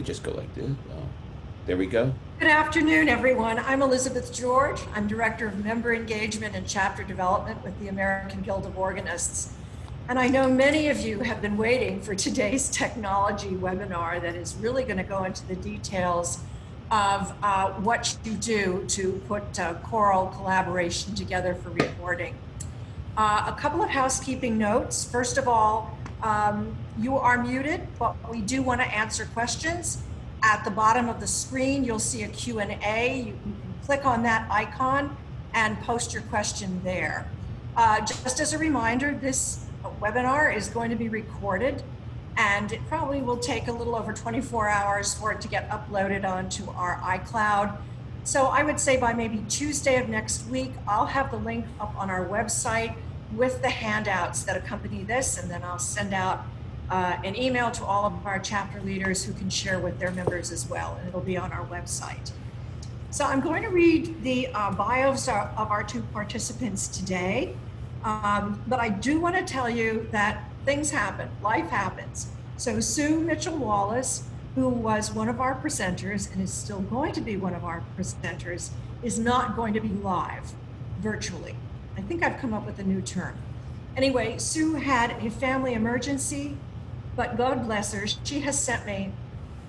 Just go like this. There we go. Good afternoon, everyone. I'm Elizabeth George. I'm Director of Member Engagement and Chapter Development with the American Guild of Organists. And I know many of you have been waiting for today's technology webinar that is really going to go into the details of what you do to put choral collaboration together for recording. A couple of housekeeping notes. First of all, you are muted, but we do want to answer questions. At the bottom of the screen, you'll see a Q&A. You can click on that icon and post your question there. Just as a reminder, this webinar is going to be recorded, and it probably will take a little over 24 hours for it to get uploaded onto our iCloud. So I would say by maybe Tuesday of next week, I'll have the link up on our website with the handouts that accompany this, and then I'll send out an email to all of our chapter leaders who can share with their members as well, and it'll be on our website. So I'm going to read the bios of our two participants today, but I do want to tell you that things happen, life happens. So Sue Mitchell-Wallace, who was one of our presenters and is still going to be one of our presenters, is not going to be live virtually. I think I've come up with a new term. Anyway, Sue had a family emergency, but God bless her, she has sent me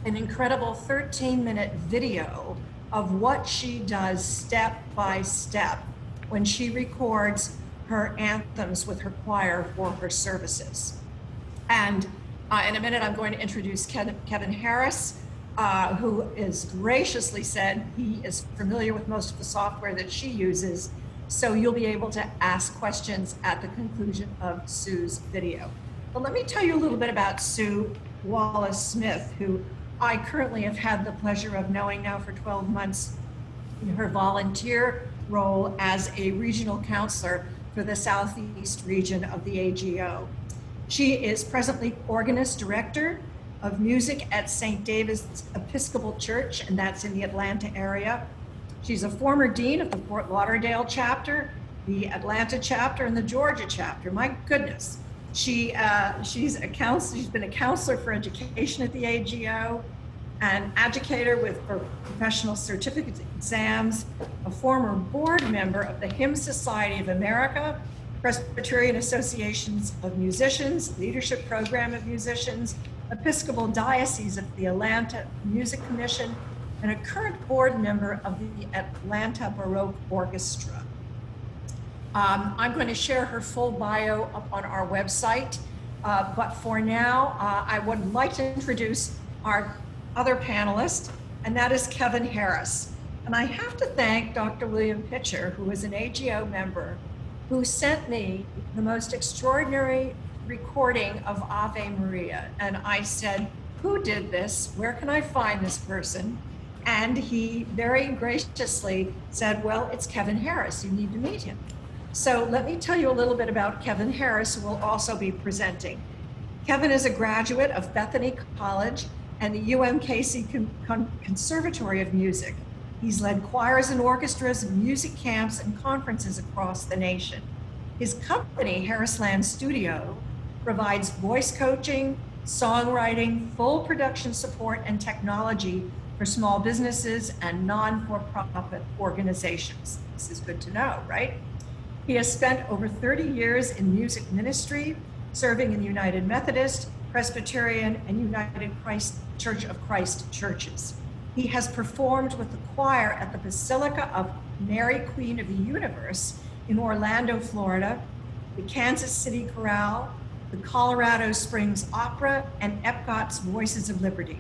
an incredible 13-minute video of what she does step by step when she records her anthems with her choir for her services. And in a minute, I'm going to introduce Kevin Harris, who is graciously said he is familiar with most of the software that she uses. So you'll be able to ask questions at the conclusion of Sue's video. But let me tell you a little bit about Sue Wallace-Smith, who I currently have had the pleasure of knowing now for 12 months in her volunteer role as a regional counselor for the Southeast region of the AGO. She is presently organist director of music at St. David's Episcopal Church, and that's in the Atlanta area. She's a former dean of the Fort Lauderdale chapter, the Atlanta chapter, and the Georgia chapter. My goodness. She's been a counselor for education at the AGO, an educator for professional certificate exams, a former board member of the Hymn Society of America, Presbyterian Associations of Musicians, Leadership Program of Musicians, Episcopal Diocese of the Atlanta Music Commission, and a current board member of the Atlanta Baroque Orchestra. I'm going to share her full bio up on our website, but for now, I would like to introduce our other panelist, and that is Kevin Harris. And I have to thank Dr. William Pitcher, who is an AGO member, who sent me the most extraordinary recording of Ave Maria. And I said, who did this? Where can I find this person? And he very graciously said, well, it's Kevin Harris, you need to meet him. So let me tell you a little bit about Kevin Harris, who will also be presenting. Kevin is a graduate of Bethany College and the UMKC Conservatory of Music. He's led choirs and orchestras, music camps, and conferences across the nation. His company, Harrisland Studio, provides voice coaching, songwriting, full production support, and technology for small businesses and non-for-profit organizations. This is good to know, right? He has spent over 30 years in music ministry, serving in the United Methodist, Presbyterian, and United Church of Christ churches. He has performed with the choir at the Basilica of Mary, Queen of the Universe in Orlando, Florida, the Kansas City Chorale, the Colorado Springs Opera, and Epcot's Voices of Liberty.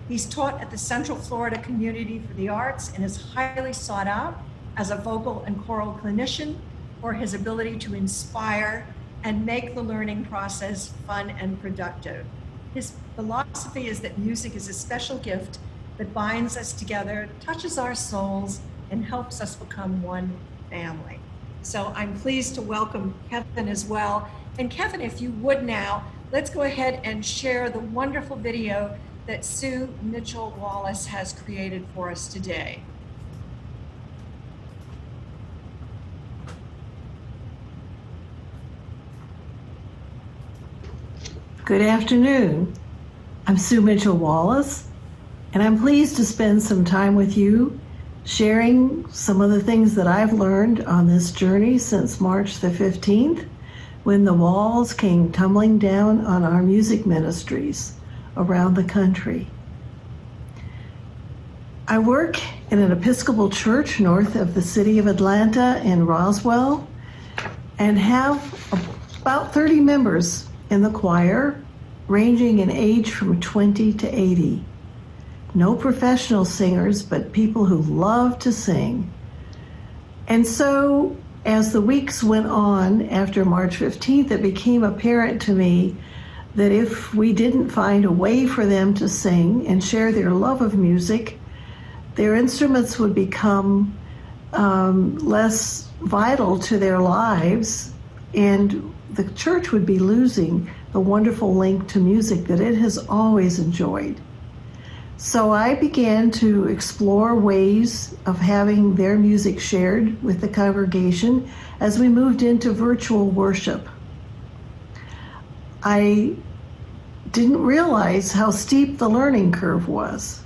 He's taught at the Central Florida Community for the Arts and is highly sought out as a vocal and choral clinician for his ability to inspire and make the learning process fun and productive. His philosophy is that music is a special gift that binds us together, touches our souls, and helps us become one family. So I'm pleased to welcome Kevin as well. And Kevin, if you would now, let's go ahead and share the wonderful video that Sue Mitchell-Wallace has created for us today. Good afternoon. I'm Sue Mitchell-Wallace, And I'm pleased to spend some time with you sharing some of the things that I've learned on this journey since March the 15th, when the walls came tumbling down on our music ministries around the country. I work in an Episcopal church north of the city of Atlanta in Roswell and have about 30 members in the choir, ranging in age from 20 to 80. No professional singers, but people who love to sing. And so as the weeks went on after March 15th, it became apparent to me that if we didn't find a way for them to sing and share their love of music, their instruments would become less vital to their lives, and the church would be losing the wonderful link to music that it has always enjoyed. So I began to explore ways of having their music shared with the congregation as we moved into virtual worship. I didn't realize how steep the learning curve was.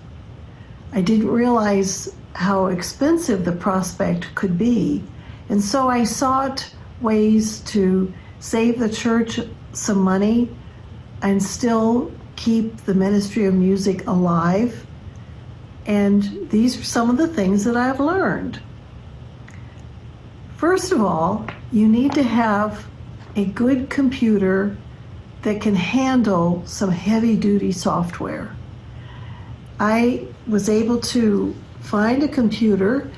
I didn't realize how expensive the prospect could be. And so I sought ways to save the church some money and still keep the ministry of music alive. And these are some of the things that I've learned. First of all, you need to have a good computer that can handle some heavy-duty software. I was able to find a computer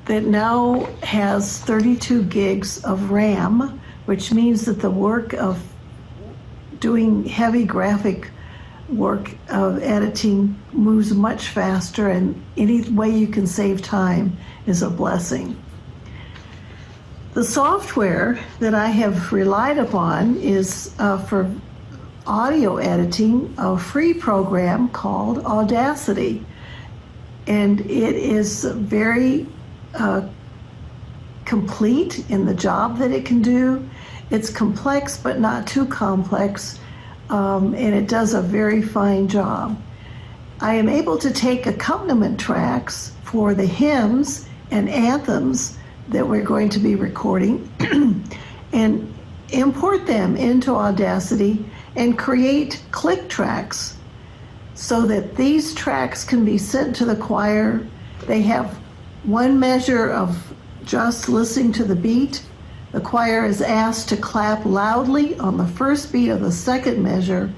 that now has 32 gigs of RAM, which means that the work of doing heavy graphic work of editing moves much faster, and any way you can save time is a blessing. The software that I have relied upon is for audio editing, a free program called Audacity. And it is very complete in the job that it can do. It's complex, but not too complex, and it does a very fine job. I am able to take accompaniment tracks for the hymns and anthems that we're going to be recording and import them into Audacity and create click tracks so that these tracks can be sent to the choir. They have one measure of just listening to the beat. The choir is asked to clap loudly on the first beat of the second measure,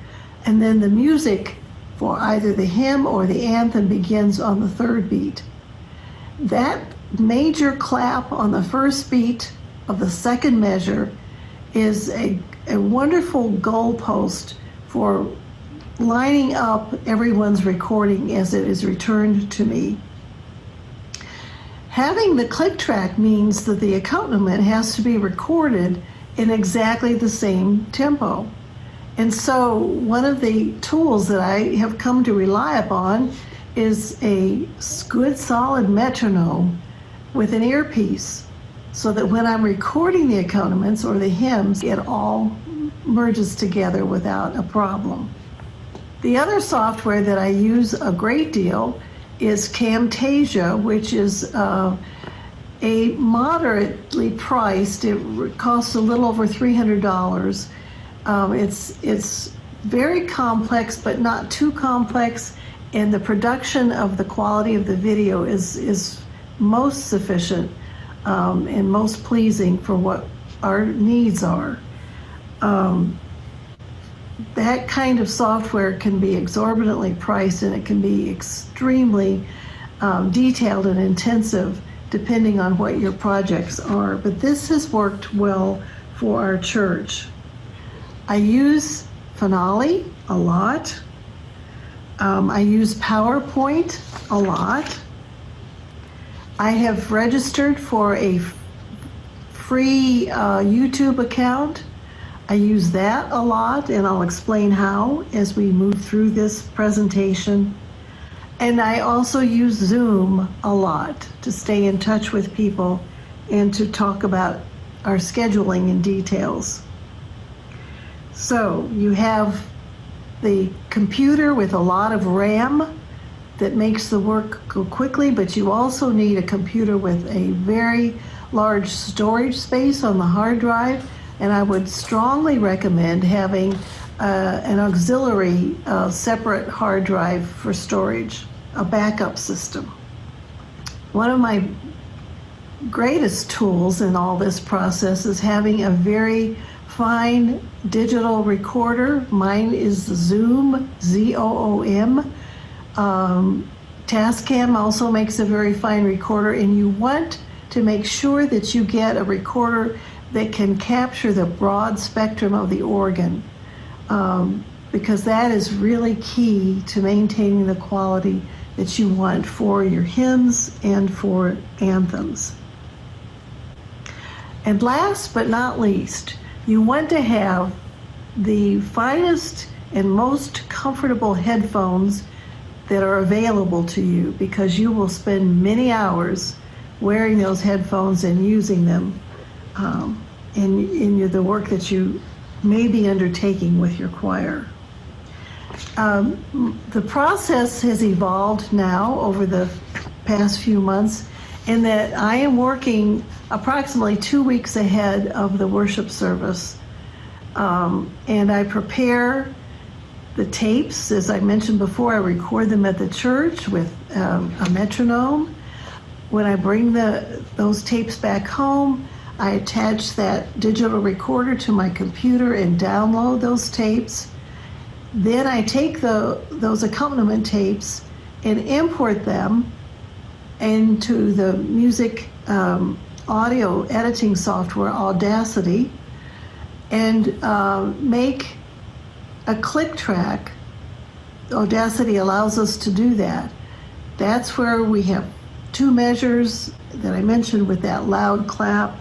and then the music for either the hymn or the anthem begins on the third beat. That major clap on the first beat of the second measure is a wonderful goalpost for lining up everyone's recording as it is returned to me. Having the click track means that the accompaniment has to be recorded in exactly the same tempo. And so one of the tools that I have come to rely upon is a good solid metronome with an earpiece, so that when I'm recording the accompaniments or the hymns, it all merges together without a problem. The other software that I use a great deal is Camtasia, which is a moderately priced. It costs a little over $300. It's very complex, but not too complex, and the production of the quality of the video is most sufficient and most pleasing for what our needs are. That kind of software can be exorbitantly priced, and it can be extremely detailed and intensive depending on what your projects are. But this has worked well for our church. I use Finale a lot. I use PowerPoint a lot. I have registered for a free YouTube account. I use that a lot, and I'll explain how as we move through this presentation. And I also use Zoom a lot to stay in touch with people and to talk about our scheduling in details. So you have the computer with a lot of RAM that makes the work go quickly, but you also need a computer with a very large storage space on the hard drive. And I would strongly recommend having an auxiliary separate hard drive for storage, a backup system. One of my greatest tools in all this process is having a very fine digital recorder. Mine is the Zoom, Z-O-O-M. Tascam also makes a very fine recorder, and you want to make sure that you get a recorder that can capture the broad spectrum of the organ, because that is really key to maintaining the quality that you want for your hymns and for anthems. And last but not least, you want to have the finest and most comfortable headphones that are available to you, because you will spend many hours wearing those headphones and using them in the work that you may be undertaking with your choir. The process has evolved now over the past few months in that I am working approximately 2 weeks ahead of the worship service. And I prepare the tapes. As I mentioned before, I record them at the church with a metronome. When I bring those tapes back home, I attach that digital recorder to my computer and download those tapes. Then I take those accompaniment tapes and import them into the music audio editing software, Audacity, and make a click track. Audacity allows us to do that. That's where we have 2 measures that I mentioned with that loud clap.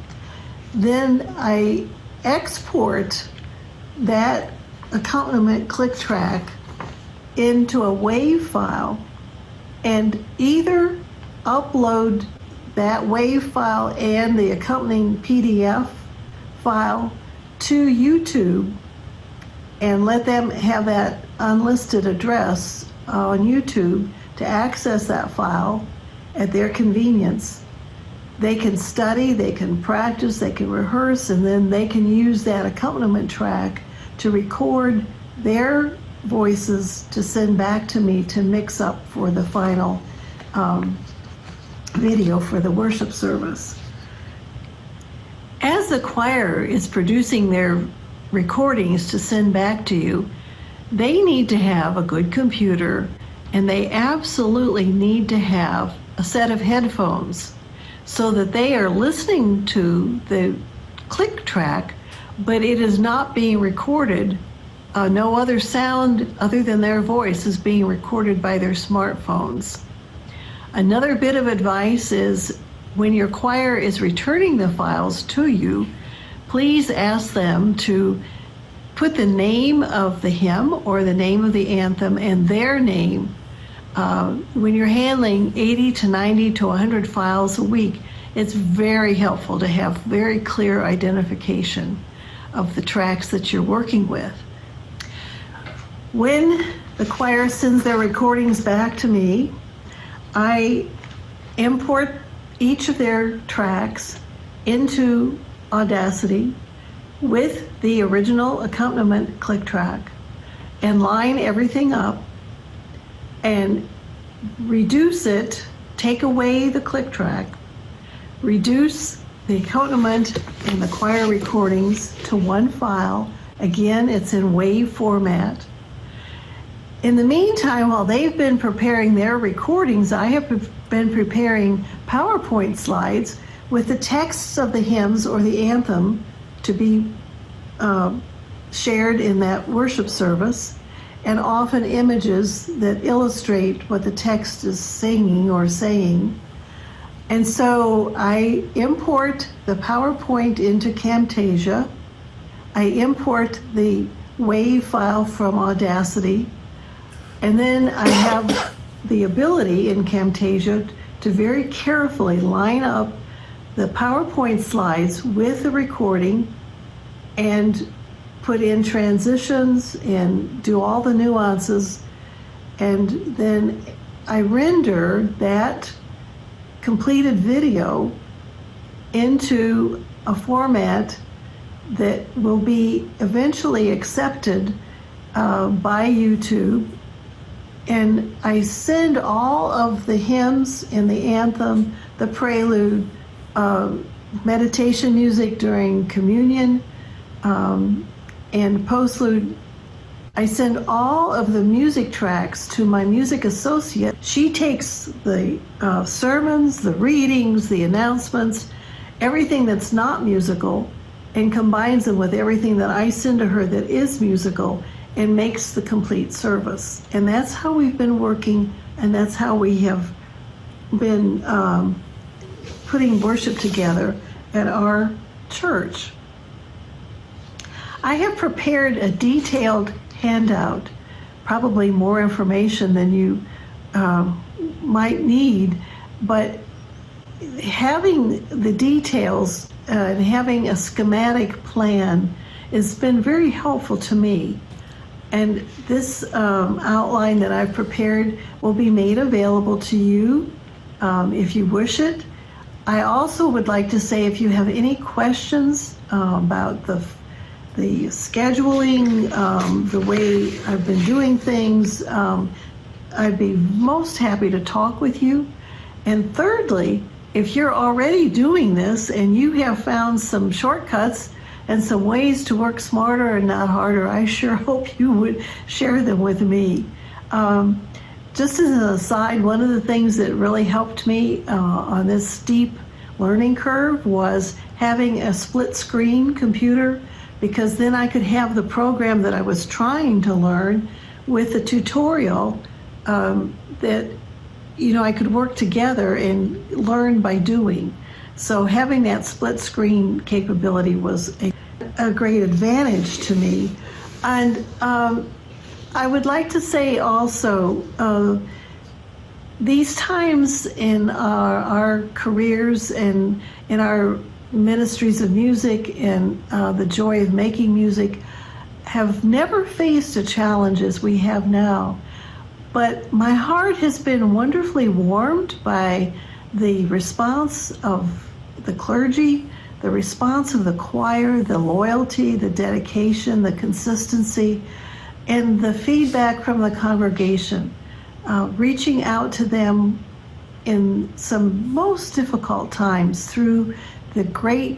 Then I export that accompaniment click track into a WAV file and either upload that WAV file and the accompanying PDF file to YouTube and let them have that unlisted address on YouTube to access that file at their convenience. They can study, they can practice, they can rehearse, and then they can use that accompaniment track to record their voices to send back to me to mix up for the final video for the worship service. As the choir is producing their recordings to send back to you, they need to have a good computer, and they absolutely need to have a set of headphones so that they are listening to the click track, but it is not being recorded. No other sound other than their voice is being recorded by their smartphones. Another bit of advice is when your choir is returning the files to you, please ask them to put the name of the hymn or the name of the anthem and their name. When you're handling 80 to 90 to 100 files a week, it's very helpful to have very clear identification of the tracks that you're working with. When the choir sends their recordings back to me, I import each of their tracks into Audacity with the original accompaniment click track and line everything up and reduce it, take away the click track, reduce the accompaniment and the choir recordings to one file. Again, it's in WAV format. In the meantime, while they've been preparing their recordings, I have been preparing PowerPoint slides with the texts of the hymns or the anthem to be shared in that worship service, and often images that illustrate what the text is singing or saying. And so I import the PowerPoint into Camtasia. I import the WAV file from Audacity. And then I have the ability in Camtasia to very carefully line up the PowerPoint slides with the recording and put in transitions and do all the nuances. And then I render that completed video into a format that will be eventually accepted by YouTube. And I send all of the hymns and the anthem, the prelude, meditation music during communion, and postlude. I send all of the music tracks to my music associate. She takes the sermons, the readings, the announcements, everything that's not musical, and combines them with everything that I send to her that is musical, and makes the complete service. And that's how we've been working, and that's how we have been putting worship together at our church. I have prepared a detailed handout, probably more information than you might need, but having the details and having a schematic plan has been very helpful to me. And this outline that I've prepared will be made available to you if you wish it. I also would like to say, if you have any questions about the scheduling, the way I've been doing things, I'd be most happy to talk with you. And thirdly, if you're already doing this and you have found some shortcuts and some ways to work smarter and not harder, I sure hope you would share them with me. Just as an aside, one of the things that really helped me on this steep learning curve was having a split screen computer, because then I could have the program that I was trying to learn with the tutorial that, you know, I could work together and learn by doing. So having that split screen capability was a great advantage to me. And I would like to say also, these times in our careers and in our ministries of music and the joy of making music have never faced a challenge as we have now. But my heart has been wonderfully warmed by the response of the clergy, the response of the choir, the loyalty, the dedication, the consistency, and the feedback from the congregation, reaching out to them in some most difficult times through the great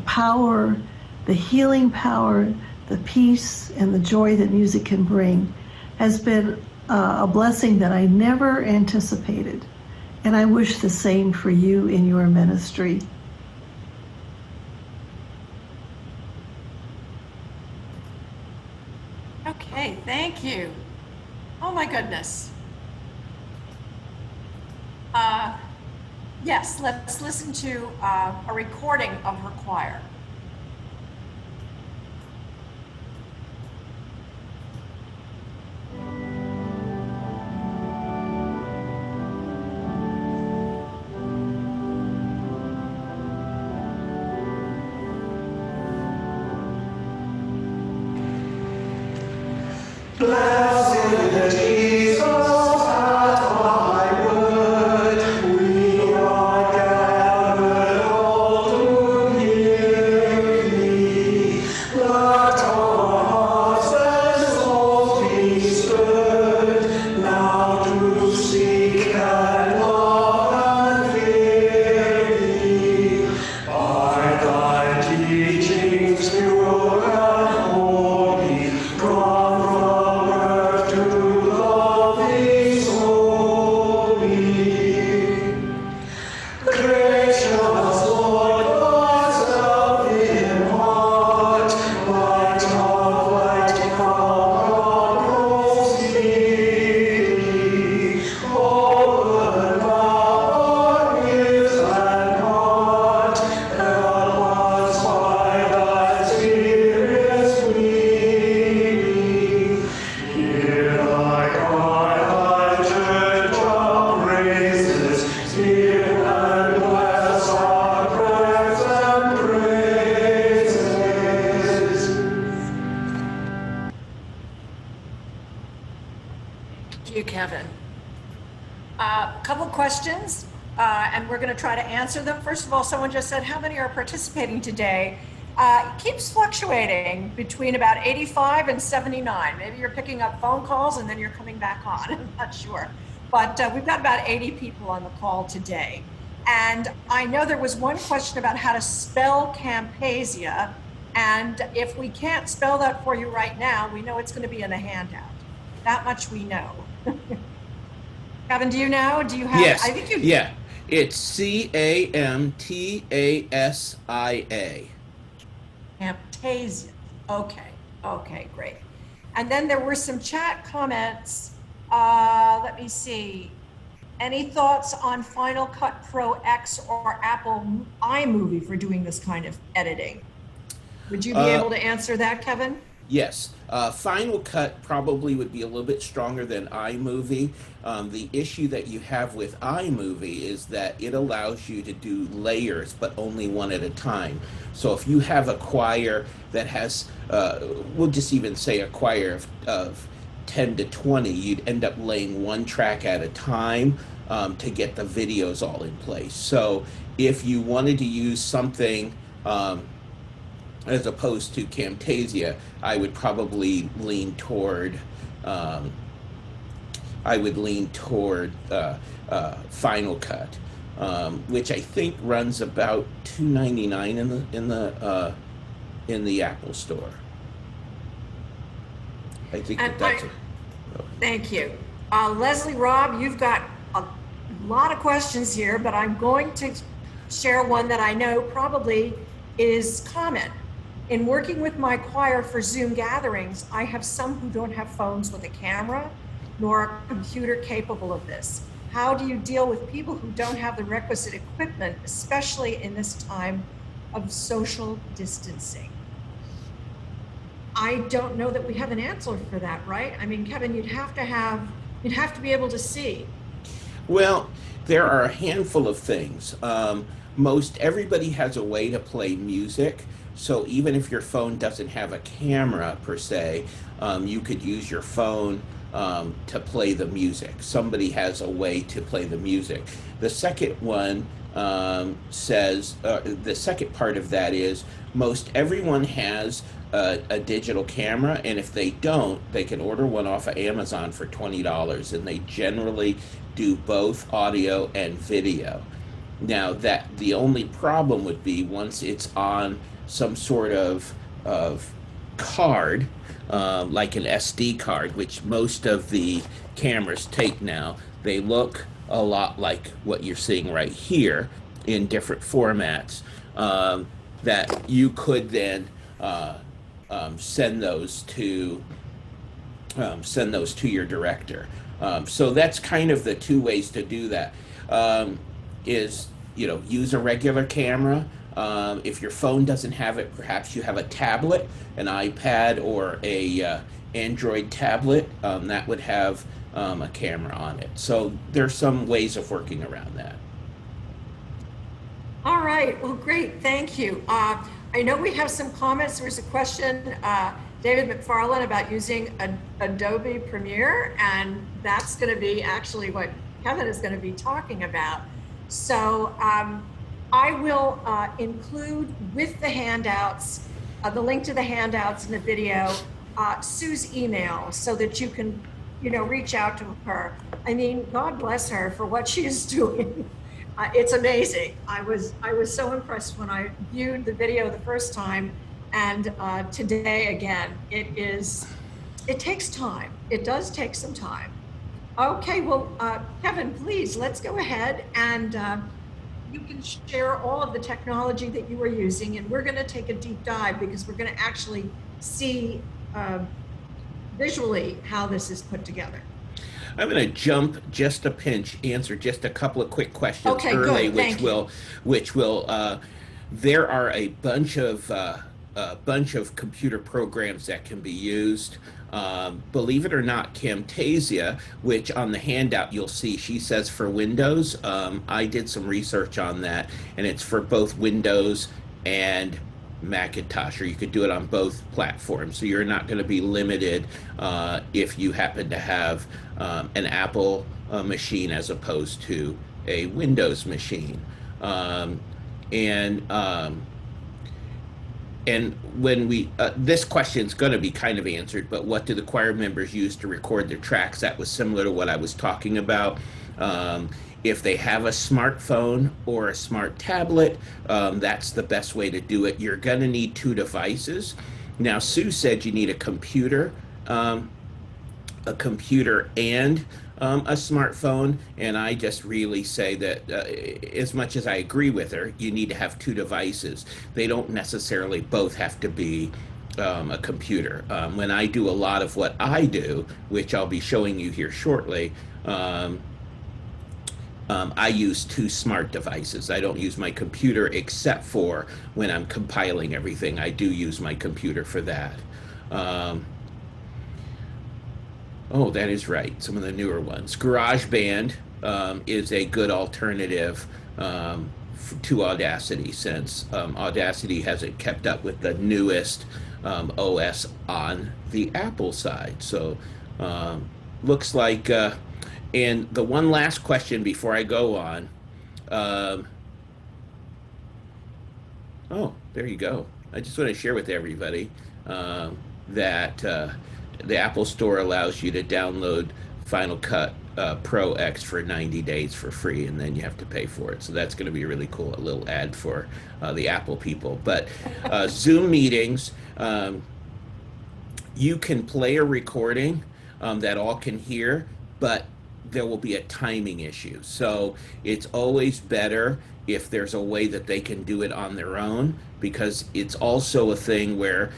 power, the healing power, the peace, and the joy that music can bring, has been a blessing that I never anticipated. And I wish the same for you in your ministry. Okay, thank you. Oh my goodness. Yes, let's listen to a recording of her choir. Blessed Jesus, at thy word, we are gathered all to hear. A couple questions, and we're going to try to answer them. First of all, someone just said, how many are participating today? It keeps fluctuating between about 85 and 79. Maybe you're picking up phone calls and then you're coming back on. I'm not sure. But we've got about 80 people on the call today. And I know there was one question about how to spell Camtasia. And if we can't spell that for you right now, we know it's going to be in a handout. That much we know. Kevin, do you know? Do you have? Yes. I think you. Yeah. It's Camtasia. Camtasia. Okay. Okay, great. And then there were some chat comments. Let me see. Any thoughts on Final Cut Pro X or Apple iMovie for doing this kind of editing? Would you be able to answer that, Kevin? Yes. Final Cut probably would be a little bit stronger than iMovie. The issue that you have with iMovie is that it allows you to do layers, but only one at a time. So if you have a choir that has, we'll just even say a choir of 10 to 20, you'd end up laying one track at a time to get the videos all in place. So if you wanted to use something as opposed to Camtasia, I would probably lean toward Final Cut, which I think runs about $2.99 in the Apple Store. I think that's it. Thank you. Leslie, Rob, you've got a lot of questions here, but I'm going to share one that I know probably is common. In working with my choir for Zoom gatherings, I have some who don't have phones with a camera, nor a computer capable of this. How do you deal with people who don't have the requisite equipment, especially in this time of social distancing? I don't know that we have an answer for that, right? I mean, Kevin, you'd have to be able to see. Well, there are a handful of things. Most everybody has a way to play music. So even if your phone doesn't have a camera per se, you could use your phone to play the music. Somebody has a way to play the music. The second one the second part of that is most everyone has a digital camera, and if they don't, they can order one off of Amazon for $20, and they generally do both audio and video. Now, that the only problem would be once it's on some sort of card, like an SD card, which most of the cameras take now. They look a lot like what you're seeing right here in different formats, that you could then send those to your director. So that's kind of the two ways to do that. Is use a regular camera. If your phone doesn't have it, perhaps you have a tablet, an iPad, or a Android tablet that would have a camera on it. So there's some ways of working around that. All right, well, great, thank you. I know we have some comments. There's a question, David McFarland, about using Adobe Premiere, and that's going to be actually what Kevin is going to be talking about. So I will include with the handouts, the link to the handouts in the video, Sue's email, so that you can, reach out to her. I mean, God bless her for what she is doing. It's amazing. I was so impressed when I viewed the video the first time, and today again. It takes time. It does take some time. Okay, well, Kevin, please, let's go ahead and you can share all of the technology that you are using, and we're going to take a deep dive because we're going to actually see visually how this is put together. I'm going to jump just a pinch, answer just a couple of quick questions early, good. which will there are a bunch of computer programs that can be used. Believe it or not, Camtasia, which on the handout you'll see, she says for Windows. I did some research on that, and it's for both Windows and Macintosh, or you could do it on both platforms. So you're not going to be limited if you happen to have an Apple machine as opposed to a Windows machine. Um, and and when we this question is going to be kind of answered, but what do the choir members use to record their tracks? That was similar to what I was talking about. Um, if they have a smartphone or a smart tablet, that's the best way to do it. You're going to need two devices. Now, Sue said you need um, a computer and a smartphone, and I just really say that as much as I agree with her, you need to have two devices. They don't necessarily both have to be a computer. When I do a lot of what I do, which I'll be showing you here shortly, um, I use two smart devices. I don't use my computer except for when I'm compiling everything. I do use my computer for that. Um, Oh, that is right. Some of the newer ones. GarageBand is a good alternative to Audacity, since Audacity hasn't kept up with the newest OS on the Apple side. So looks like, and the one last question before I go on. Um, oh, there you go. I just want to share with everybody that the Apple Store allows you to download Final Cut Pro X for 90 days for free, and then you have to pay for it. So that's going to be really cool. A little ad for the Apple people. But Zoom meetings, you can play a recording that all can hear, but there will be a timing issue. So it's always better if there's a way that they can do it on their own, because it's also a thing where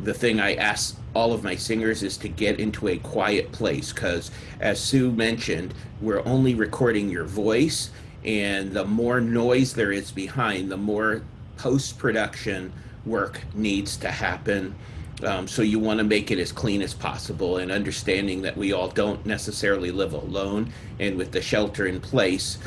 the thing I ask all of my singers is to get into a quiet place, because as Sue mentioned, we're only recording your voice, and the more noise there is behind, the more post-production work needs to happen. So you want to make it as clean as possible, and understanding that we all don't necessarily live alone, and with the shelter in place,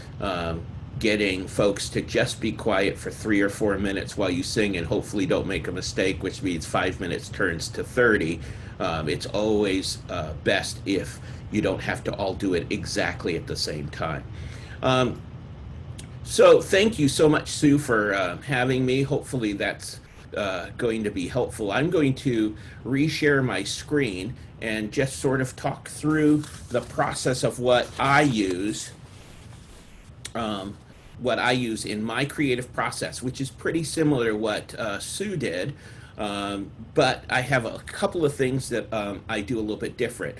getting folks to just be quiet for 3 or 4 minutes while you sing, and hopefully don't make a mistake, which means 5 minutes turns to 30. It's always best if you don't have to all do it exactly at the same time. So thank you so much, Sue, for having me. Hopefully that's going to be helpful. I'm going to reshare my screen and just sort of talk through the process of what I use in my creative process, which is pretty similar to what Sue did, but I have a couple of things that I do a little bit different.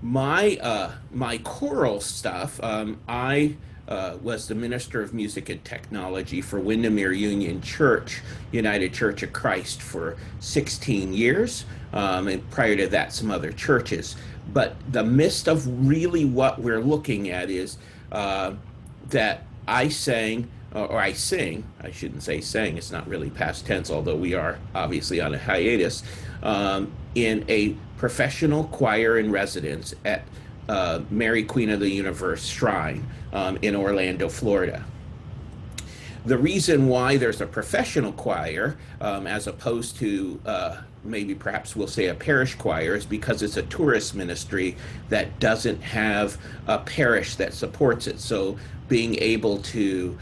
My choral stuff, I was the minister of music and technology for Windermere Union Church, United Church of Christ, for 16 years, and prior to that, some other churches. But the midst of really what we're looking at is that I sang, or I sing, I shouldn't say sang, it's not really past tense, although we are obviously on a hiatus, in a professional choir in residence at Mary Queen of the Universe Shrine in Orlando, Florida. The reason why there's a professional choir as opposed to maybe perhaps we'll say a parish choir is because it's a tourist ministry that doesn't have a parish that supports it. So being able to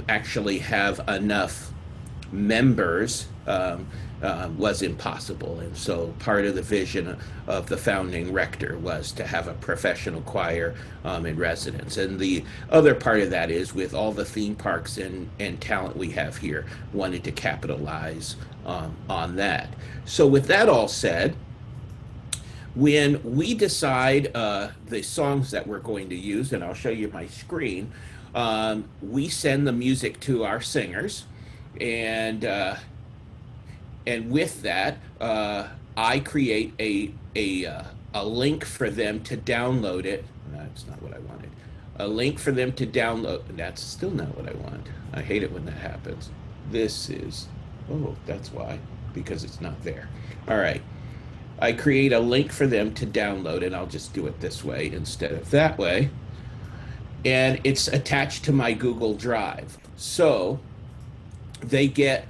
actually have enough members was impossible. And so part of the vision of the founding rector was to have a professional choir in residence. And the other part of that is, with all the theme parks and talent we have here, wanted to capitalize on that. So with that all said, when we decide the songs that we're going to use, and I'll show you my screen, we send the music to our singers, and with that, I create a link for them to download it. That's not what I wanted. A link for them to download. That's still not what I want. I hate it when that happens. This is, oh, that's why, because it's not there. All right. I create a link for them to download, and I'll just do it this way instead of that way. And it's attached to my Google Drive. So they get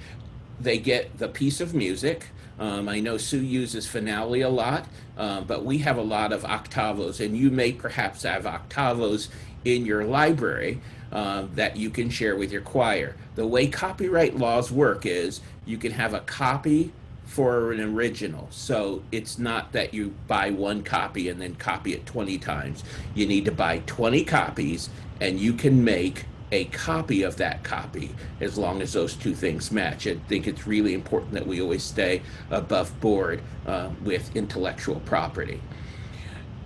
the piece of music. I know Sue uses finale a lot, but we have a lot of octavos, and you may perhaps have octavos in your library that you can share with your choir. The way copyright laws work is you can have a copy for an original. So it's not that you buy one copy and then copy it 20 times. You need to buy 20 copies, and you can make a copy of that copy as long as those two things match. I think it's really important that we always stay above board with intellectual property.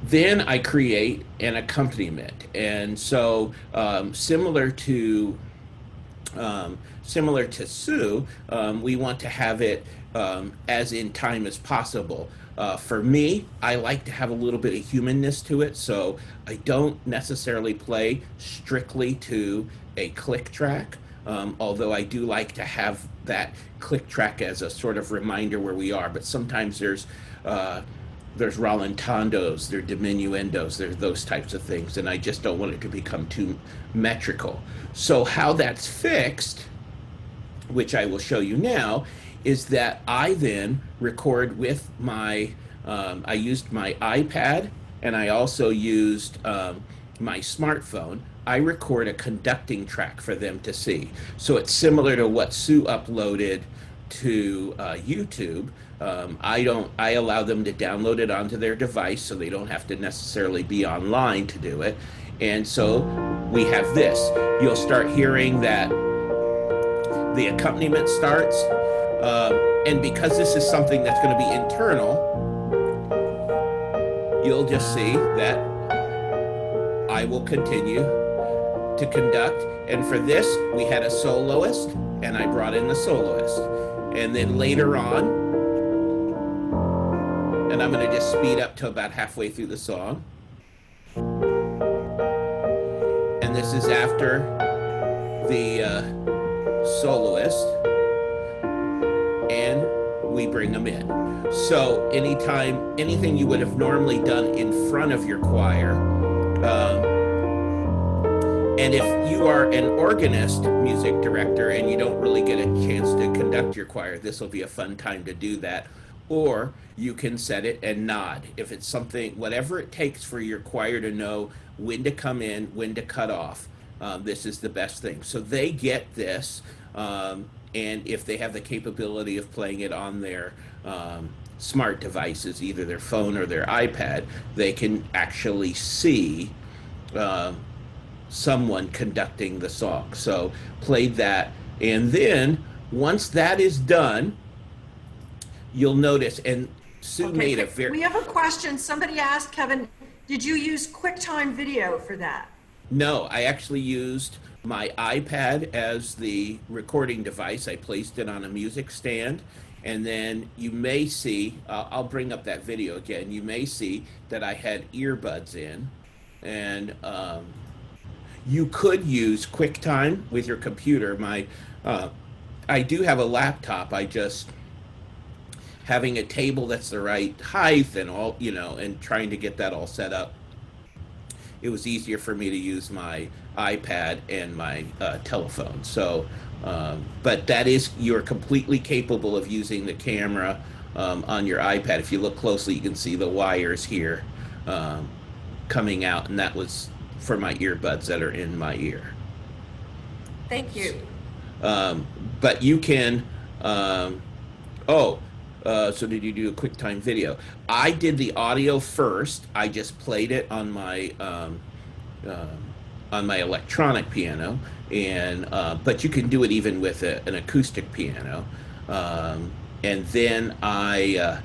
Then I create an accompaniment, and so similar to Sue, we want to have it as in time as possible. For me, I like to have a little bit of humanness to it, so I don't necessarily play strictly to a click track, although I do like to have that click track as a sort of reminder where we are. But sometimes there's rallentandos, there's diminuendos, there's those types of things, and I just don't want it to become too metrical. So how that's fixed, which I will show you now, is that I then record with my, I used my iPad, and I also used my smartphone. I record a conducting track for them to see. So it's similar to what Sue uploaded to YouTube. I allow them to download it onto their device, so they don't have to necessarily be online to do it. And so we have this. You'll start hearing that the accompaniment starts. And because this is something that's going to be internal, you'll just see that I will continue to conduct. And for this, we had a soloist, and I brought in the soloist. And then later on, and I'm going to just speed up to about halfway through the song. And this is after the soloist, and we bring them in. So anything you would have normally done in front of your choir, and if you are an organist music director and you don't really get a chance to conduct your choir, this will be a fun time to do that. Or you can set it and nod. If it's something, whatever it takes for your choir to know when to come in, when to cut off, this is the best thing. So they get this, and if they have the capability of playing it on their smart devices, either their phone or their iPad, they can actually see someone conducting the song. So played that, and then once that is done, you'll notice, and Sue made a very... We have a question. Somebody asked, Kevin, did you use QuickTime Video for that? No, I actually used my iPad as the recording device. I placed it on a music stand, and then you may see, I'll bring up that video again, you may see that I had earbuds in, and you could use QuickTime with your computer. I do have a laptop. I just, having a table that's the right height and all, and trying to get that all set up, it was easier for me to use my iPad and my telephone. So, but that is, you're completely capable of using the camera on your iPad. If you look closely, you can see the wires here coming out, and that was for my earbuds that are in my ear. Thank you. But you can, so did you do a QuickTime Video? I did the audio first. I just played it on my electronic piano, and but you can do it even with an acoustic piano. And then I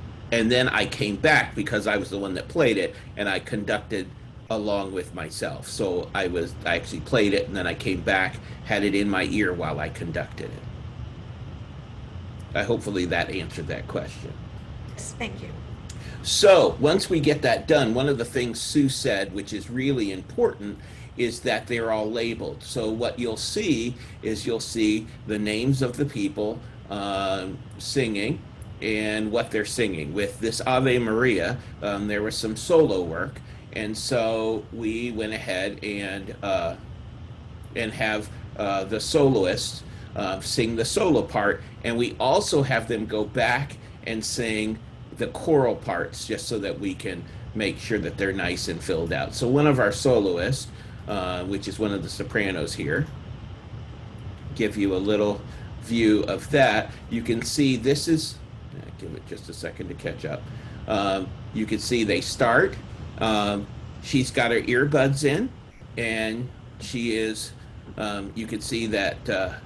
came back because I was the one that played it, and I conducted along with myself. So I actually played it, and then I came back, had it in my ear while I conducted it. Hopefully that answered that question. Yes, thank you. So once we get that done, one of the things Sue said, which is really important, is that they're all labeled. So what you'll see is the names of the people singing and what they're singing. With this Ave Maria, there was some solo work, and so we went ahead and have the soloists sing the solo part, and we also have them go back and sing the choral parts just so that we can make sure that they're nice and filled out. So one of our soloists, which is one of the sopranos here, give you a little view of that. You can see this is, give it just a second to catch up. You can see they start. She's got her earbuds in, and she is, you can see that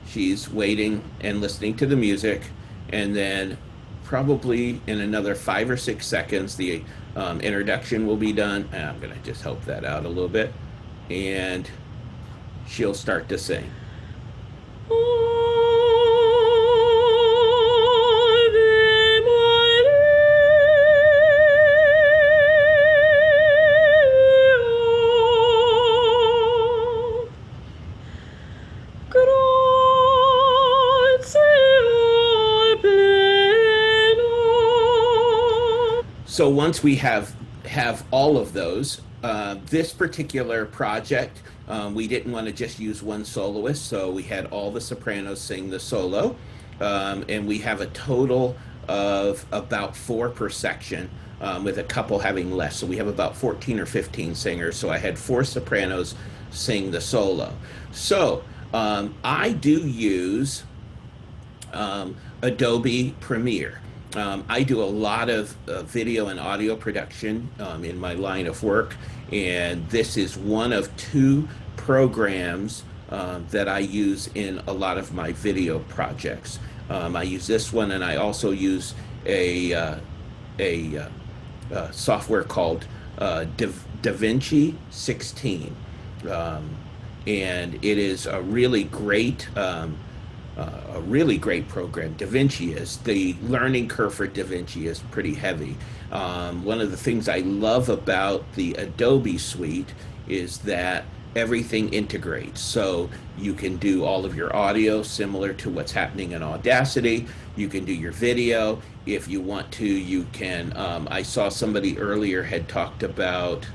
she's waiting and listening to the music, and then probably in another 5 or 6 seconds, the introduction will be done. And I'm going to just help that out a little bit, and she'll start to sing. So once we have all of those, this particular project, we didn't want to just use one soloist, so we had all the sopranos sing the solo, and we have a total of about 4 per section, with a couple having less. So we have about 14 or 15 singers. So I had 4 sopranos sing the solo. So I do use Adobe Premiere. I do a lot of video and audio production in my line of work, and this is one of 2 programs that I use in a lot of my video projects. I use this one, and I also use a software called DaVinci 16, and it is a really great program. DaVinci is. The learning curve for DaVinci is pretty heavy. One of the things I love about the Adobe suite is that everything integrates. So you can do all of your audio similar to what's happening in Audacity. You can do your video. If you want to, you can, I saw somebody earlier had talked about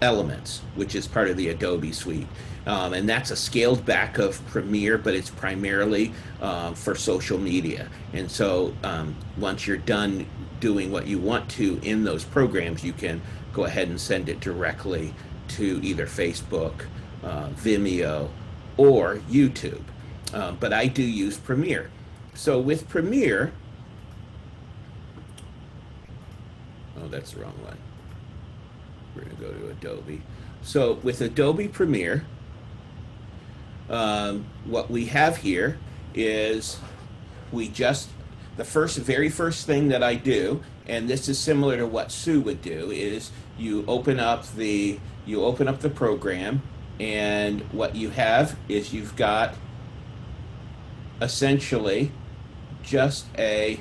Elements, which is part of the Adobe suite. And that's a scaled back of Premiere, but it's primarily for social media. And so once you're done doing what you want to in those programs, you can go ahead and send it directly to either Facebook, Vimeo, or YouTube. But I do use Premiere. So with Premiere, oh, that's the wrong one. We're going to go to Adobe. So with Adobe Premiere, what we have here is the very first thing that I do, and this is similar to what Sue would do, is you open up the program, and what you have is you've got essentially just the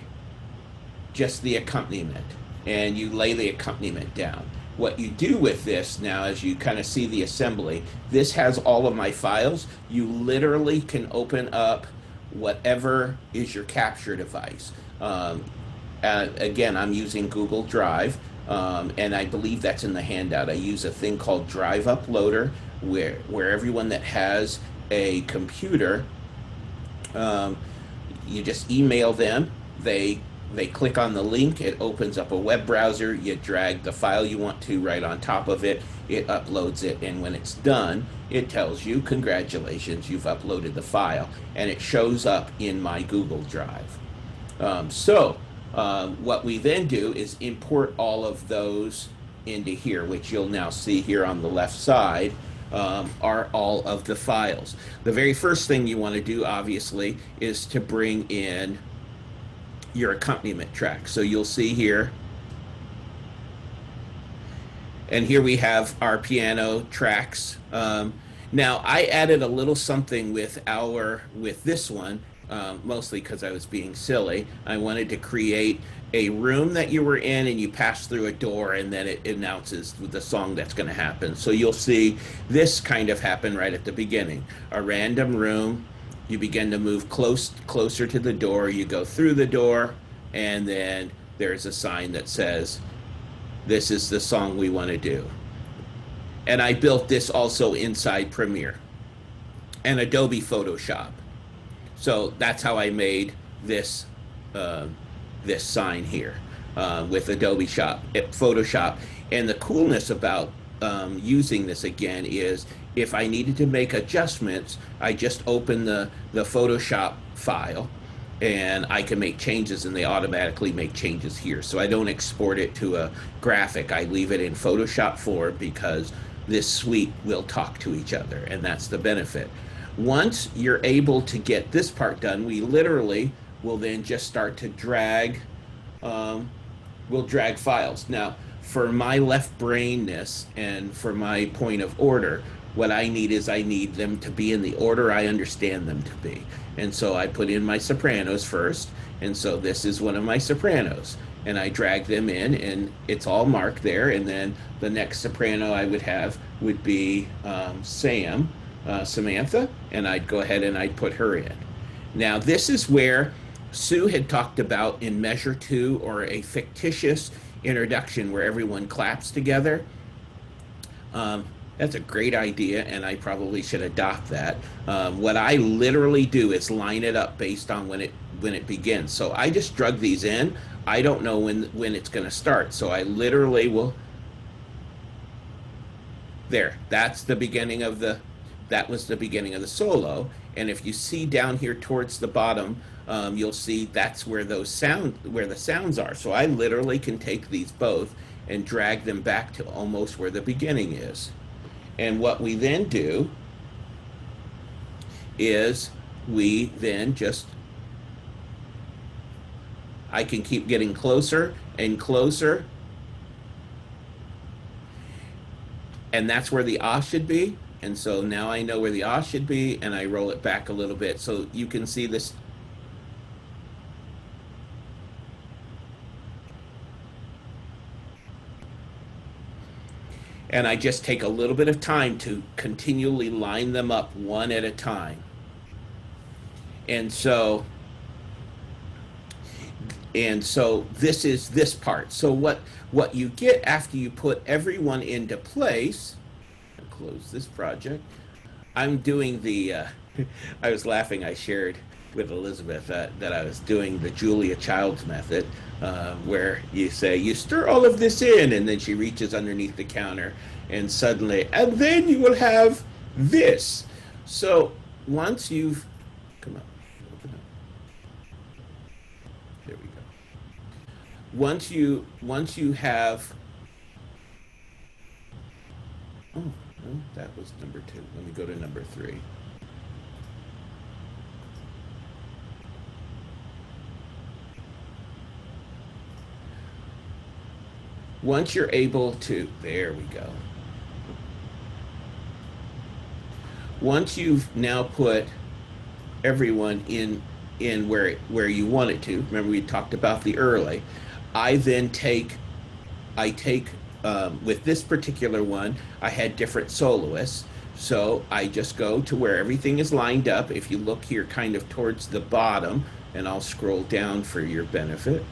accompaniment, and you lay the accompaniment down. What you do with this now, as you kind of see the assembly, this has all of my files. You literally can open up whatever is your capture device. Again, I'm using Google Drive, and I believe that's in the handout. I use a thing called Drive Uploader, where everyone that has a computer, you just email them. They click on the link, it opens up a web browser, you drag the file you want to right on top of it, it uploads it, and when it's done, it tells you, congratulations, you've uploaded the file, and it shows up in my Google Drive. What we then do is import all of those into here, which you'll now see here on the left side, are all of the files. The very first thing you want to do, obviously, is to bring in your accompaniment track. So you'll see here, and here we have our piano tracks. Now I added a little something with this one, mostly because I was being silly. I wanted to create a room that you were in, and you pass through a door, and then it announces the song that's going to happen. So you'll see this kind of happen right at the beginning. A random room. You begin to move closer to the door. You go through the door, and then there's a sign that says, this is the song we want to do. And I built this also inside Premiere and Adobe Photoshop. So that's how I made this this sign here with Adobe Photoshop. And the coolness about using this again is if I needed to make adjustments, I just open the Photoshop file and I can make changes and they automatically make changes here. So I don't export it to a graphic. I leave it in Photoshop form because this suite will talk to each other, and that's the benefit. Once you're able to get this part done, we literally will then just start to drag, we'll drag files. Now, for my left brainness and for my point of order, what I need is I need them to be in the order I understand them to be. And so I put in my sopranos first. And so this is one of my sopranos. And I drag them in and it's all marked there. And then the next soprano I would have would be Samantha. And I'd go ahead and I'd put her in. Now this is where Sue had talked about in measure 2, or a fictitious introduction where everyone claps together. That's a great idea, and I probably should adopt that. What I literally do is line it up based on when it begins. So I just drug these in. I don't know when it's going to start, so I literally will. There, that's the beginning of the. That was the beginning of the solo, and if you see down here towards the bottom, you'll see that's where the sounds are. So I literally can take these both and drag them back to almost where the beginning is. And what we then do is we then just, I can keep getting closer and closer. And that's where the ah should be. And so now I know where the ah should be, and I roll it back a little bit. So you can see this. And I just take a little bit of time to continually line them up one at a time. And so this is this part. So what you get after you put everyone into place, I'll close this project. I'm doing the, I was laughing, I shared with Elizabeth that I was doing the Julia Childs method, where you say, you stir all of this in, and then she reaches underneath the counter, and suddenly, and then you will have this. So once you've, come on, open up. There we go. Once you have, oh, no, that was number 2. Let me go to number 3. Once you're able to, there we go. Once you've now put everyone in where you want it to, remember we talked about the early, I take with this particular one, I had different soloists. So I just go to where everything is lined up. If you look here kind of towards the bottom, and I'll scroll down for your benefit,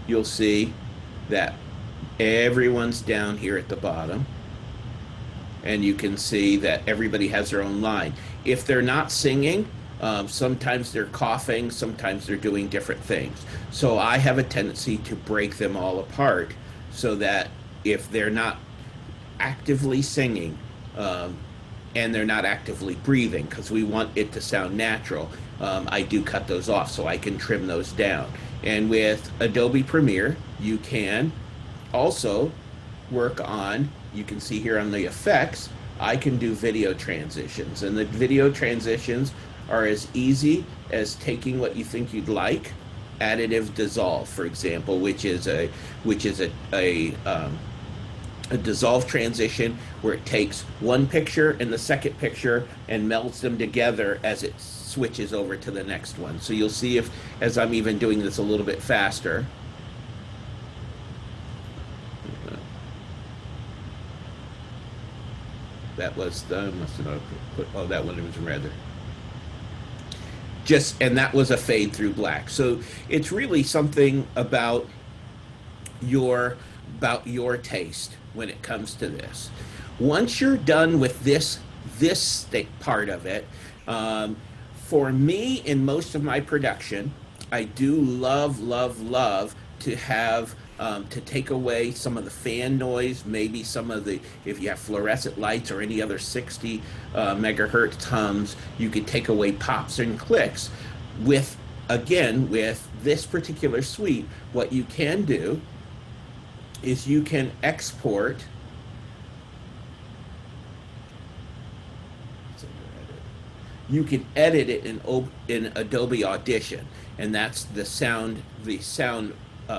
you'll see that everyone's down here at the bottom. And you can see that everybody has their own line. If they're not singing, sometimes they're coughing, sometimes they're doing different things. So I have a tendency to break them all apart so that if they're not actively singing and they're not actively breathing, because we want it to sound natural, I do cut those off so I can trim those down. And with Adobe Premiere, you can also work on, you can see here on the effects, I can do video transitions. And the video transitions are as easy as taking what you think you'd like, additive dissolve, for example, which is a dissolve transition where it takes one picture and the second picture and melds them together as it switches over to the next one. So you'll see if, as I'm even doing this a little bit faster, that was the, must have not put, oh, that one was rather. Just, and that was a fade through black. So it's really something about your taste when it comes to this. Once you're done with this part of it, Um, for me, in most of my production, I do love, love, love to have to take away some of the fan noise, maybe some of the, if you have fluorescent lights or any other 60 megahertz hums, you could take away pops and clicks. With, again, with this particular suite, what you can do is you can export. You can edit it in Adobe Audition, and that's the sound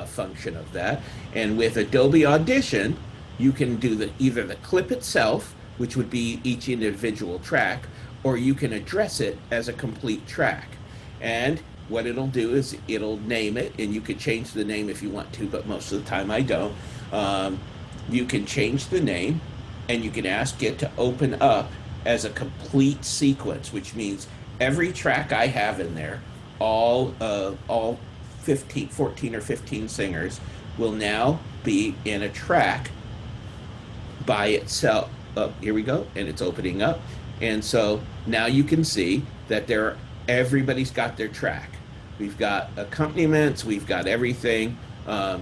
function of that. And with Adobe Audition, you can do either the clip itself, which would be each individual track, or you can address it as a complete track. And what it'll do is it'll name it, and you could change the name if you want to, but most of the time I don't. Um, you can change the name, and you can ask it to open up as a complete sequence, which means every track I have in there, all 15, 14 or 15 singers will now be in a track by itself. Here we go, and it's opening up. And so now you can see that everybody's got their track. We've got accompaniments, we've got everything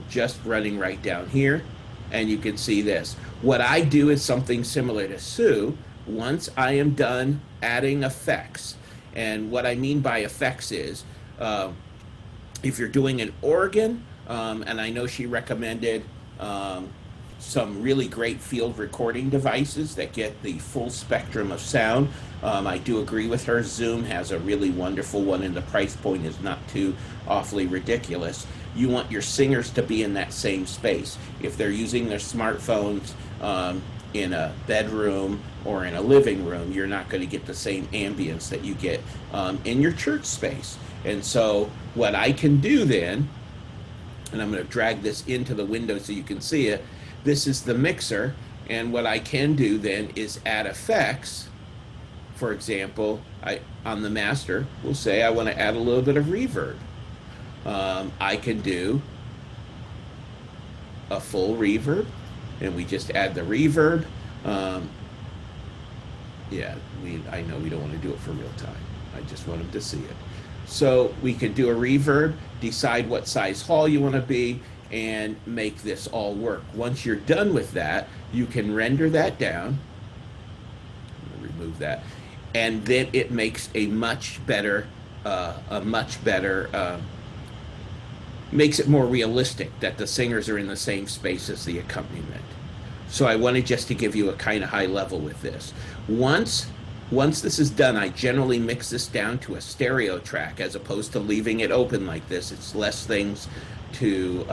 just running right down here. And you can see this. What I do is something similar to Sue. Once I am done adding effects, and what I mean by effects is if you're doing an organ, and I know she recommended some really great field recording devices that get the full spectrum of sound. I do agree with her. Zoom has a really wonderful one, and the price point is not too awfully ridiculous. You want your singers to be in that same space. If they're using their smartphones in a bedroom or in a living room, you're not going to get the same ambience that you get in your church space. And so what I can do then, and I'm going to drag this into the window so you can see it, this is the mixer, and what I can do then is add effects. For example, on the master, we'll say I want to add a little bit of reverb. I can do a full reverb, and we just add the reverb. Yeah, I know we don't want to do it for real time. I just want them to see it. So we could do a reverb, decide what size hall you want to be, and make this all work. Once you're done with that, you can render that down. I'm going to remove that. And then it makes a much better, makes it more realistic that the singers are in the same space as the accompaniment. So I wanted just to give you a kind of high level with this. Once this is done, I generally mix this down to a stereo track as opposed to leaving it open like this. It's less things to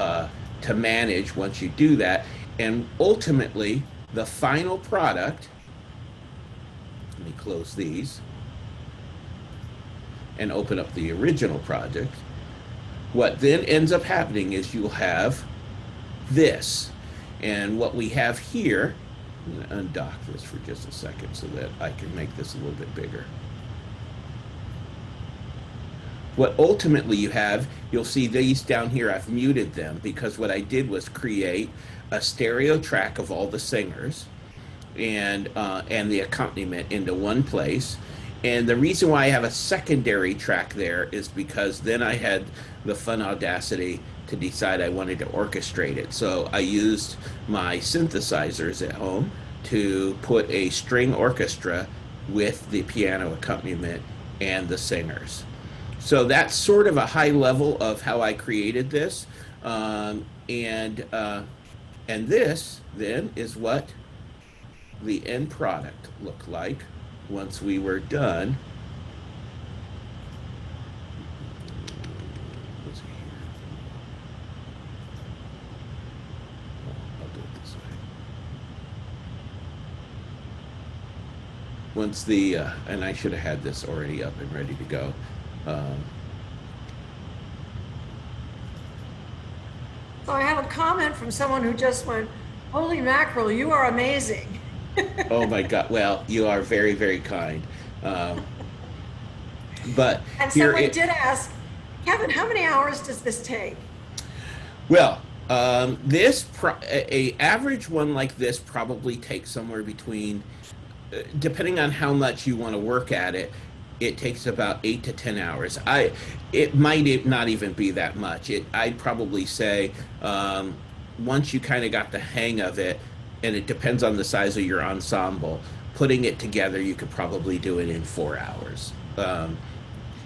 manage once you do that. And ultimately, the final product, let me close these and open up the original project. What then ends up happening is you'll have this. And what we have here, I'm going to undock this for just a second so that I can make this a little bit bigger. What ultimately you have, you'll see these down here, I've muted them because what I did was create a stereo track of all the singers and the accompaniment into one place. And the reason why I have a secondary track there is because then I had the fun audacity to decide I wanted to orchestrate it. So I used my synthesizers at home to put a string orchestra with the piano accompaniment and the singers. So that's sort of a high level of how I created this. And this then is what the end product looked like once we were done. I'll do it this way. Once the, and I should have had this already up and ready to go. So I have a comment from someone who just went, "Holy mackerel, you are amazing." Oh my God! Well, you are very, very kind. But And here someone did ask, Kevin, how many hours does this take? well, a average one like this probably takes somewhere between, depending on how much you want to work at it, it takes about 8 to 10 hours. It might not even be that much. I'd probably say once you kind of got the hang of it, and it depends on the size of your ensemble, putting it together, you could probably do it in 4 hours.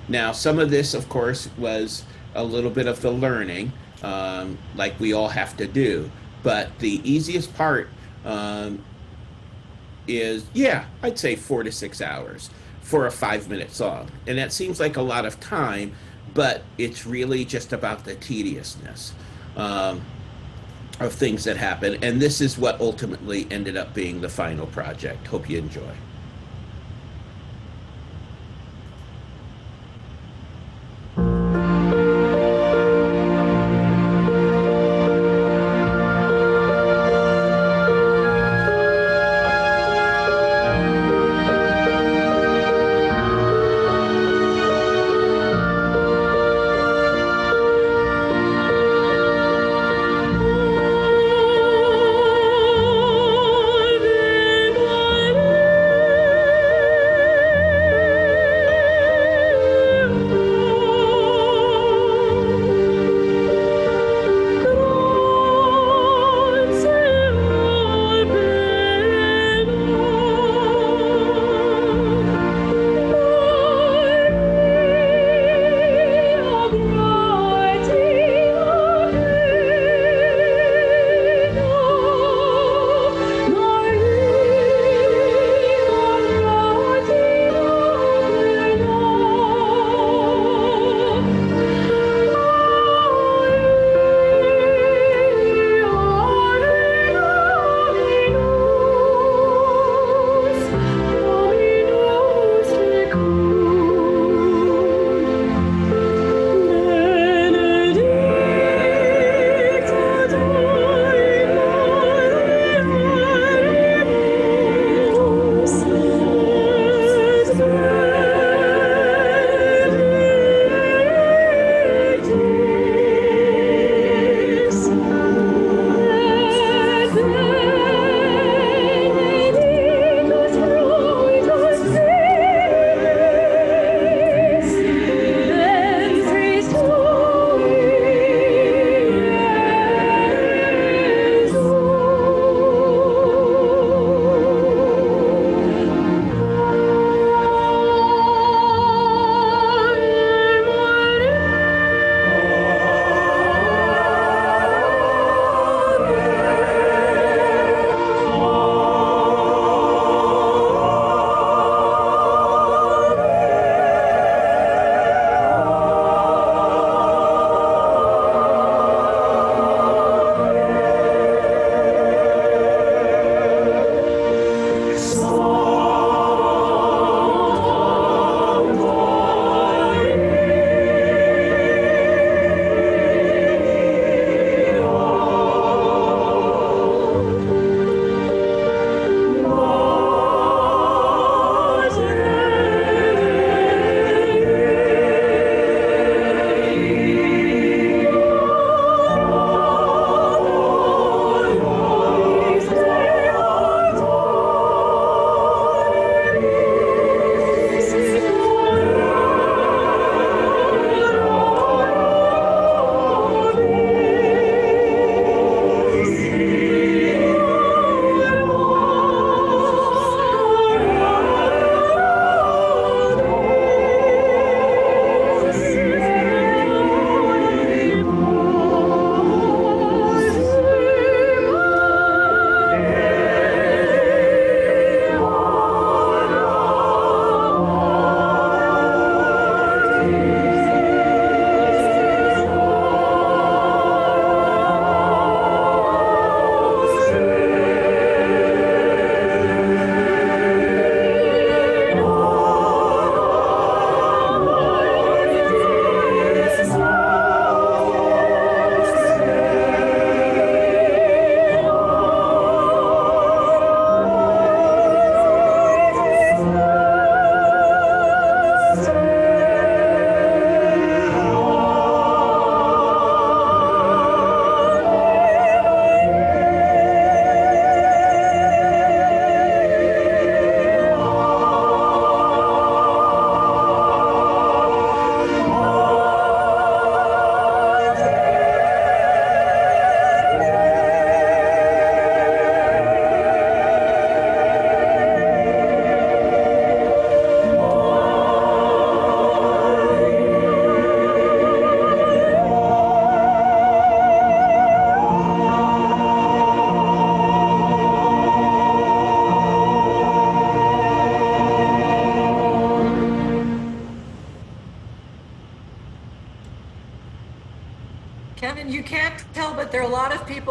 Now, some of this, of course, was a little bit of the learning, like we all have to do. But the easiest part is, yeah, I'd say 4 to 6 hours for a 5 minute song. And that seems like a lot of time, but it's really just about the tediousness of things that happen. And this is what ultimately ended up being the final project. Hope you enjoy.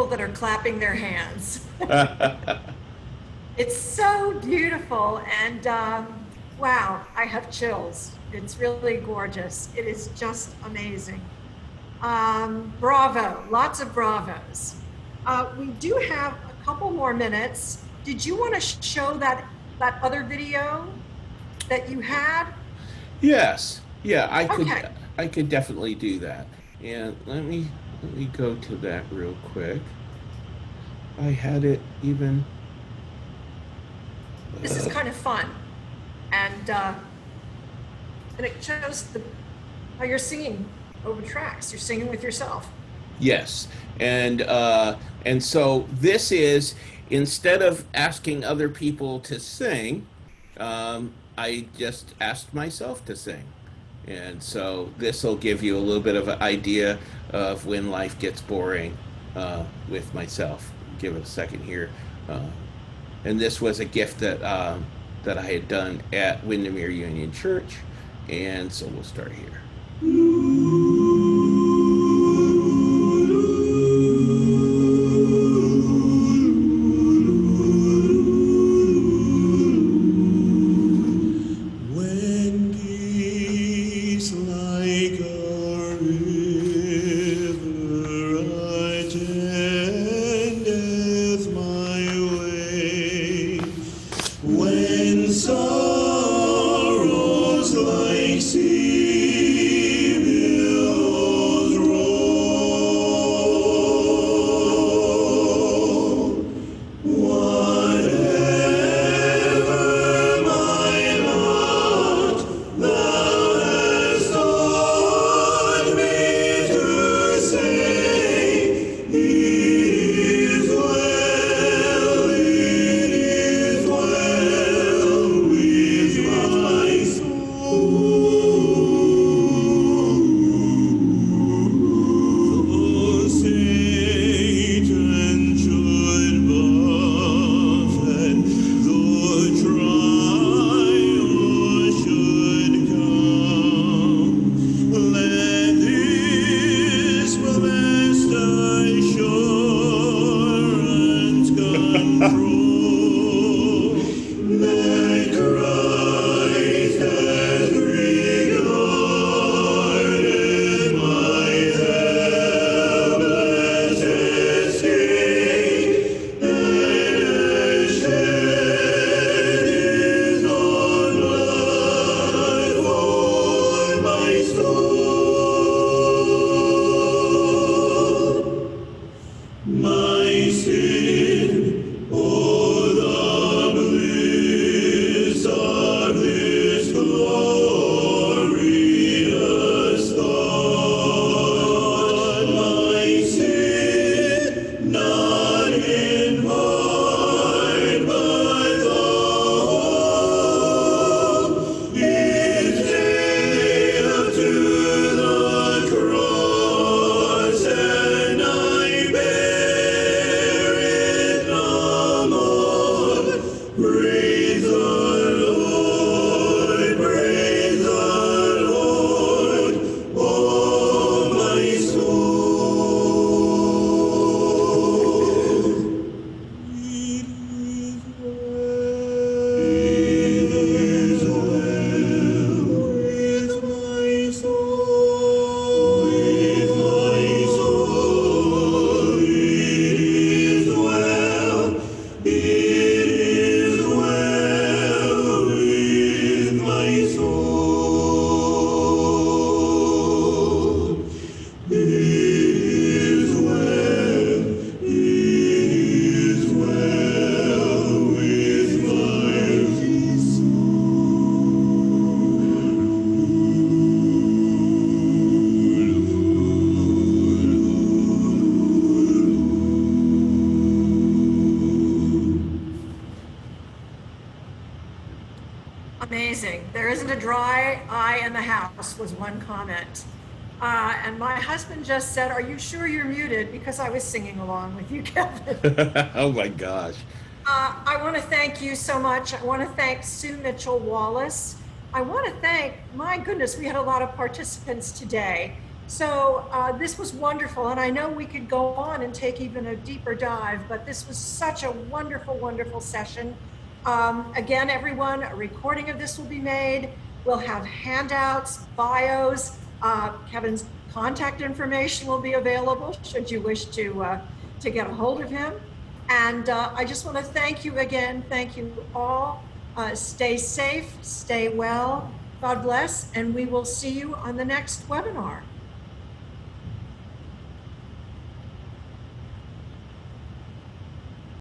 people that are clapping their hands. It's so beautiful, and wow, I have chills. It's really gorgeous. It is just amazing. Bravo, lots of bravos. We do have a couple more minutes. Did you want to show that other video that you had? Yes, yeah, Okay. I could definitely do that. And let me go to that real quick. I had it even. This is kind of fun, and it shows how you're singing over tracks. You're singing with yourself. Yes, and so this is, instead of asking other people to sing, I just asked myself to sing, and so this will give you a little bit of an idea of when life gets boring with myself. Give it a second here, uh, and this was a gift that I had done at Windermere Union Church, and so we'll start here. When peace like a river attendeth my way, when sorrows like sea billows roll, whatever my lot, thou hast taught me to say, it is well with my soul. Though Satan should buffet, though trial should come, let this blessed assurance control, that Christ has regarded my helpless estate, and has shed his own blood for my soul. My sin, oh, the bliss of this glorious thought. My sin, not in part, but the whole, is nailed to the cross, and I bear it no more. Praise the Lord, oh my soul. It is well with my soul, with my soul. It is well with my soul. It is well with my Amazing. There isn't a dry eye in the house, was one comment. And my husband just said, "Are you sure you're muted?" Because I was singing along with you, Kevin. Oh my gosh. I want to thank you so much. I want to thank Sue Mitchell Wallace. I want to thank, my goodness, we had a lot of participants today. So this was wonderful, and I know we could go on and take even a deeper dive, but this was such a wonderful, wonderful session. Again, everyone, a recording of this will be made. We'll have handouts, bios. Kevin's contact information will be available should you wish to get a hold of him. And I just want to thank you again. Thank you all. Stay safe, stay well. God bless, and we will see you on the next webinar.